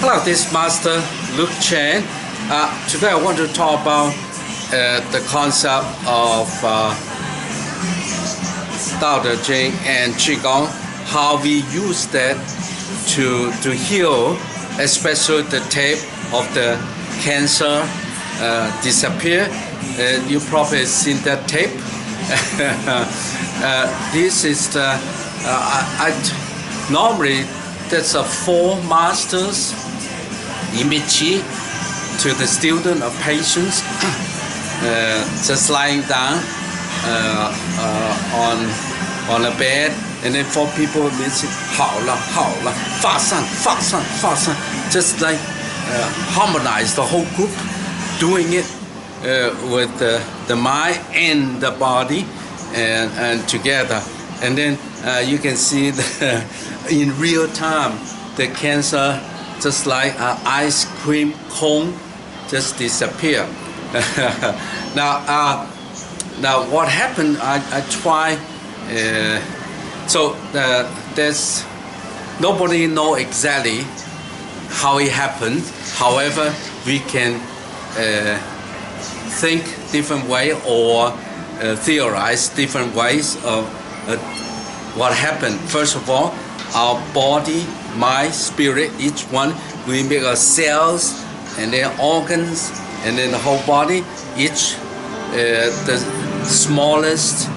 Hello, this is Master Luke Chen. Today I want to talk about the concept of Tao Te Ching and Qigong, how we use that to heal, especially the tape of the cancer disappear. You probably seen that tape. This is the normally there's a 4 masters image to the student or patients just lying down on a bed, and then 4 people means 好了好了发散发散发散 just like harmonize the whole group, doing it with the mind and the body and together, and then you can see in real time the cancer just like an ice cream cone just disappear. Now what happened, I try, so there's nobody know exactly how it happened. However, we can think different way or theorize different ways of what happened. First of all, our body, mind, spirit, each one, we make our cells and then organs and then the whole body. Each the smallest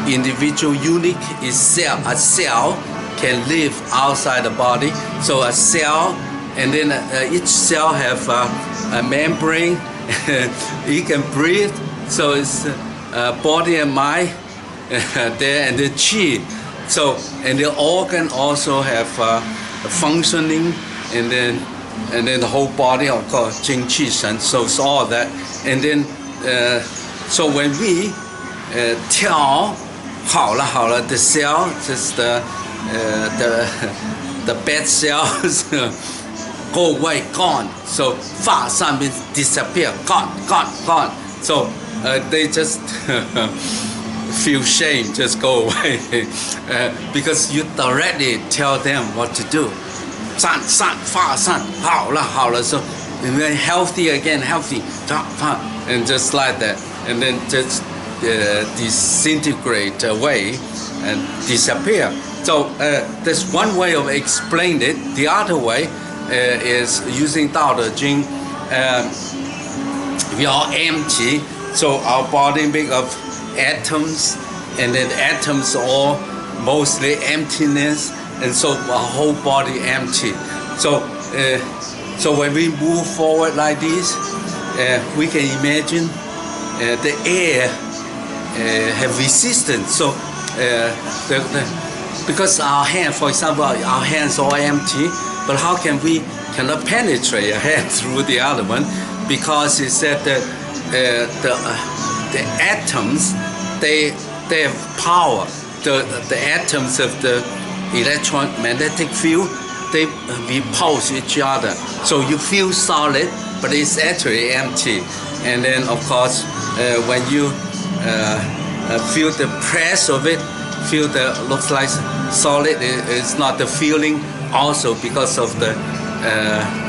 individual unique is cell. A cell can live outside the body. So a cell, and then each cell have a membrane. It can breathe. So it's body and mind there, and the chi. So, and the organ also have functioning, and then the whole body, of course, Jing Qi Shen. So it's all that, and then so when we tell 好了好了 the cell, just the bad cells go away, gone. So 发散 means disappear, gone. So they just feel shame, just go away because you directly tell them what to do. 散散发散好了好了 so and then healthy again, healthy, and just like that, and then just disintegrate away and disappear. So there's one way of explaining it. The other way is using Tao Te Ching. We are empty, so our body made of atoms, and then atoms are mostly emptiness, and so our whole body empty. So when we move forward like this, we can imagine the air have resistance. So because our hand, for example, our hands are empty, but how can we cannot penetrate a hand through the other one? Because it said that the atoms, they have power. The atoms of the electromagnetic field, they repulse each other. So you feel solid, but it's actually empty. And then of course, when you feel the press of it, feel the looks like solid, it's not the feeling. Also because of the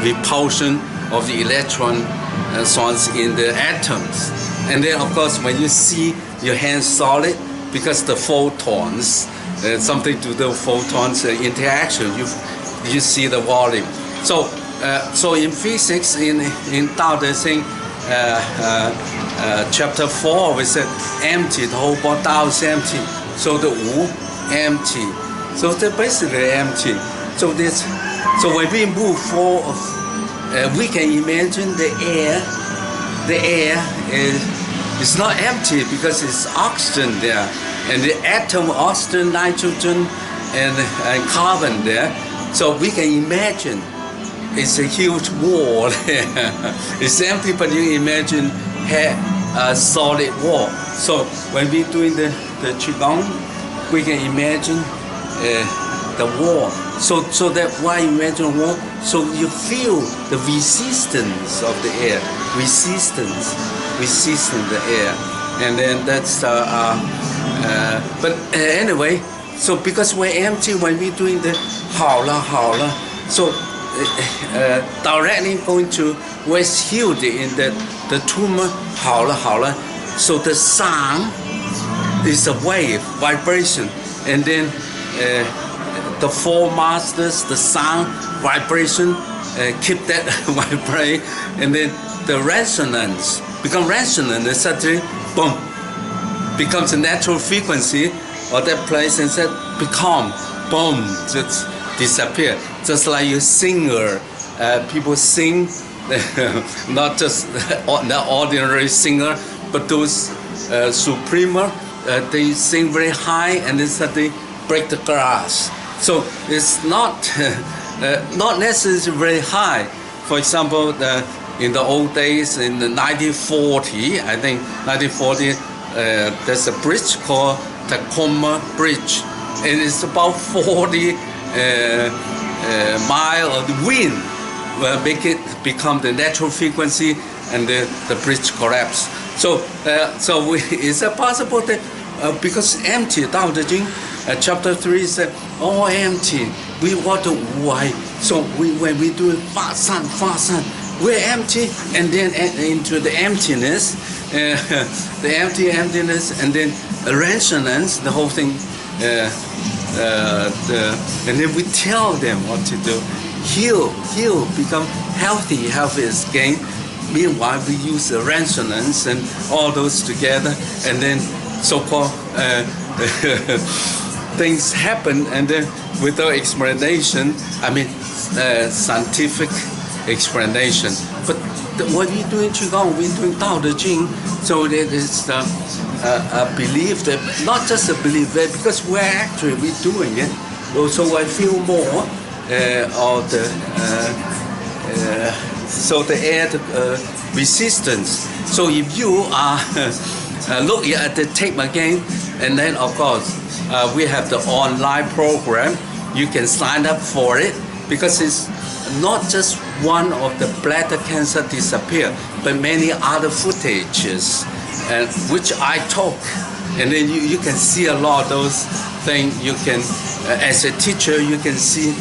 repulsion of the electrons in the atoms. And then of course when you see your hands solid, because the photons, something to the photons interaction, you see the volume. So in physics, in Tao Te Ching chapter 4, we said empty, the whole body Tao is empty. So the Wu, empty. So they're basically empty. So when we move forward, we can imagine the air. The air is not empty because it's oxygen there, and the atom oxygen, nitrogen, and carbon there. So we can imagine it's a huge wall. It's empty, but you imagine a solid wall. So when we're doing the Qigong, we can imagine the wall. So that why imagine wall? So you feel the resistance of the air, resistance the air, and then that's but anyway. So because we're empty when we're doing the 好了好了, so directly going to was healed in the tumor 好了 so the sound is a wave vibration and then the four masters the sound vibration keep that vibrate and then the resonance become resonant and suddenly boom becomes a natural frequency of that place and said become boom just disappear just like you singer people sing not just the ordinary singer but those supremer they sing very high and then suddenly break the glass so it's not not necessarily very high for example in the old days in the 1940 I think 1940 there's a bridge called Tacoma Bridge and it's about 40 mile of the wind will make it become the natural frequency and the bridge collapse so is it possible that because empty Tao Te Ching chapter 3 said all empty we want to why so when we do fast sun we're empty and then into the emptiness the emptiness and then resonance the whole thing and then we tell them what to do heal become healthy is gained meanwhile we use the resonance and all those together and then so-called things happen and then without explanation I mean scientific explanation but what we do in Qigong we doing Tao Te Ching so it is a belief that not just a belief that because we're actually doing it so I feel more of the so the air resistance so if you are look at the tape again and then of course we have the online program you can sign up for it because it's not just one of the bladder cancer disappear but many other footages and which I talk and then you can see a lot of those things you can as a teacher you can see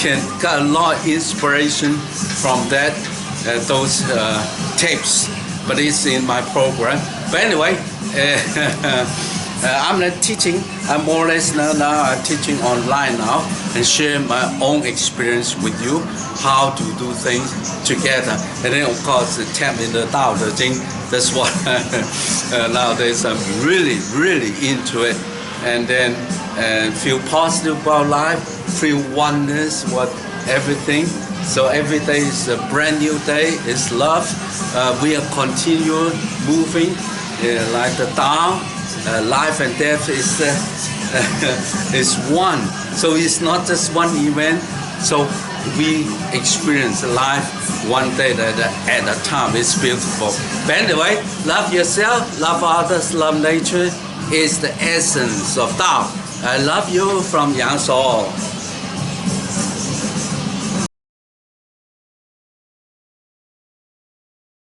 can get a lot of inspiration from that those tapes but it's in my program but anyway I'm not teaching I'm more or less now I'm teaching online now and share my own experience with you how to do things together and then of course tap in the Tao Te Ching that's what nowadays I'm really into it and then feel positive about life feel oneness what everything so every day is a brand new day it's love we are continue moving like the Tao life and death is one so it's not just one event so we experience life one day at a time it's beautiful but anyway love yourself love others love nature is the essence of Tao I love you from Yang Shou